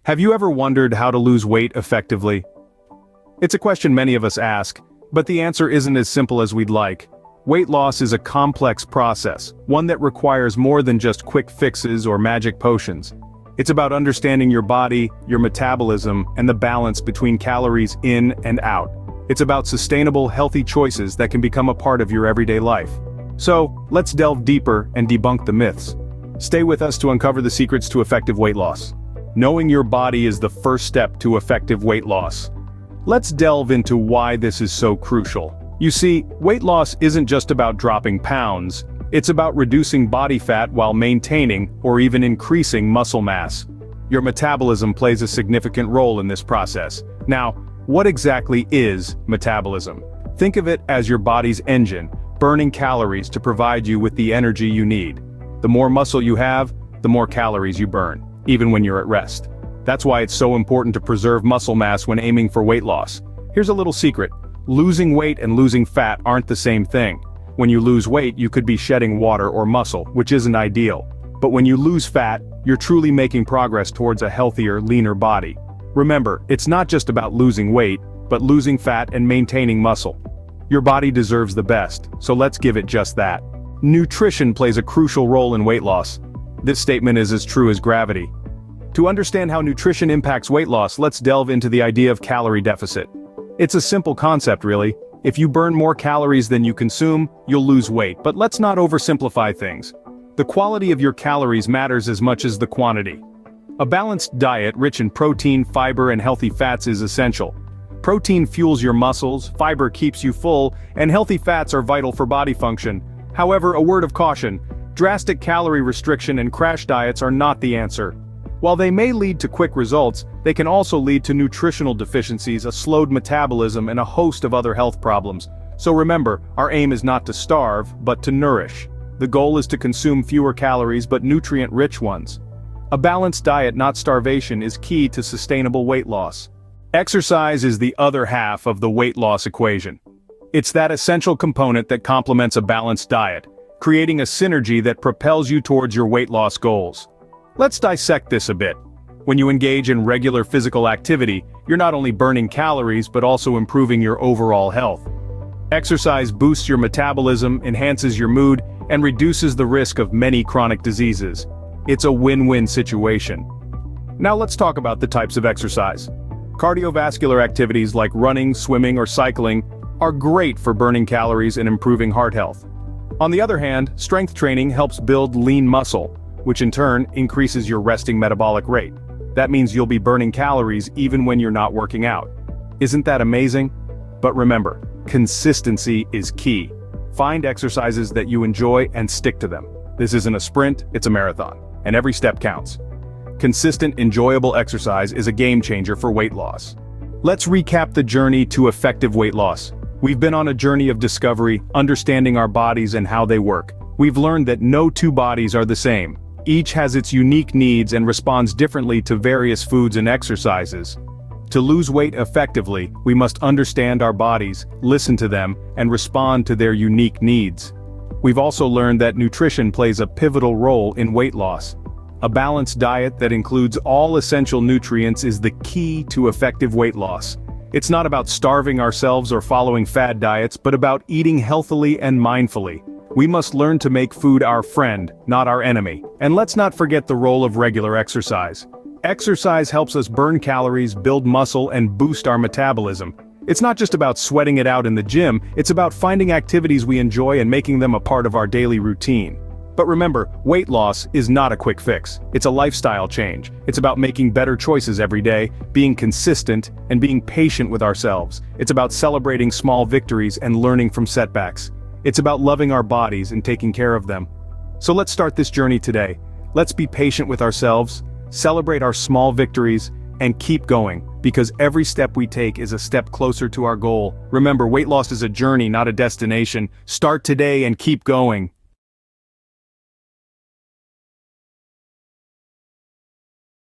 Have you ever wondered how to lose weight effectively? It's a question many of us ask, but the answer isn't as simple as we'd like. Weight loss is a complex process, one that requires more than just quick fixes or magic potions. It's about understanding your body, your metabolism, and the balance between calories in and out. It's about sustainable, healthy choices that can become a part of your everyday life. So, let's delve deeper and debunk the myths. Stay with us to uncover the secrets to effective weight loss. Knowing your body is the first step to effective weight loss. Let's delve into why this is so crucial. You see, weight loss isn't just about dropping pounds, it's about reducing body fat while maintaining or even increasing muscle mass. Your metabolism plays a significant role in this process. Now, what exactly is metabolism? Think of it as your body's engine, burning calories to provide you with the energy you need. The more muscle you have, the more calories you burn, even when you're at rest. That's why it's so important to preserve muscle mass when aiming for weight loss. Here's a little secret. Losing weight and losing fat aren't the same thing. When you lose weight, you could be shedding water or muscle, which isn't ideal. But when you lose fat, you're truly making progress towards a healthier, leaner body. Remember, it's not just about losing weight, but losing fat and maintaining muscle. Your body deserves the best, so let's give it just that. Nutrition plays a crucial role in weight loss. This statement is as true as gravity. To understand how nutrition impacts weight loss, let's delve into the idea of calorie deficit. It's a simple concept, really. If you burn more calories than you consume, you'll lose weight, but let's not oversimplify things. The quality of your calories matters as much as the quantity. A balanced diet rich in protein, fiber, and healthy fats is essential. Protein fuels your muscles, fiber keeps you full, and healthy fats are vital for body function. However, a word of caution, drastic calorie restriction and crash diets are not the answer. While they may lead to quick results, they can also lead to nutritional deficiencies, a slowed metabolism, and a host of other health problems. So remember, our aim is not to starve, but to nourish. The goal is to consume fewer calories but nutrient-rich ones. A balanced diet, not starvation, is key to sustainable weight loss. Exercise is the other half of the weight loss equation. It's that essential component that complements a balanced diet, creating a synergy that propels you towards your weight loss goals. Let's dissect this a bit. When you engage in regular physical activity, you're not only burning calories but also improving your overall health. Exercise boosts your metabolism, enhances your mood, and reduces the risk of many chronic diseases. It's a win-win situation. Now let's talk about the types of exercise. Cardiovascular activities like running, swimming, or cycling are great for burning calories and improving heart health. On the other hand, strength training helps build lean muscle, which in turn increases your resting metabolic rate. That means you'll be burning calories even when you're not working out. Isn't that amazing? But remember, consistency is key. Find exercises that you enjoy and stick to them. This isn't a sprint, it's a marathon, and every step counts. Consistent, enjoyable exercise is a game changer for weight loss. Let's recap the journey to effective weight loss. We've been on a journey of discovery, understanding our bodies and how they work. We've learned that no two bodies are the same. Each has its unique needs and responds differently to various foods and exercises. To lose weight effectively, we must understand our bodies, listen to them, and respond to their unique needs. We've also learned that nutrition plays a pivotal role in weight loss. A balanced diet that includes all essential nutrients is the key to effective weight loss. It's not about starving ourselves or following fad diets, but about eating healthily and mindfully. We must learn to make food our friend, not our enemy. And let's not forget the role of regular exercise. Exercise helps us burn calories, build muscle, and boost our metabolism. It's not just about sweating it out in the gym, it's about finding activities we enjoy and making them a part of our daily routine. But remember, weight loss is not a quick fix. It's a lifestyle change. It's about making better choices every day, being consistent, and being patient with ourselves. It's about celebrating small victories and learning from setbacks. It's about loving our bodies and taking care of them. So let's start this journey today. Let's be patient with ourselves, celebrate our small victories, and keep going, because every step we take is a step closer to our goal. Remember, weight loss is a journey, not a destination. Start today and keep going.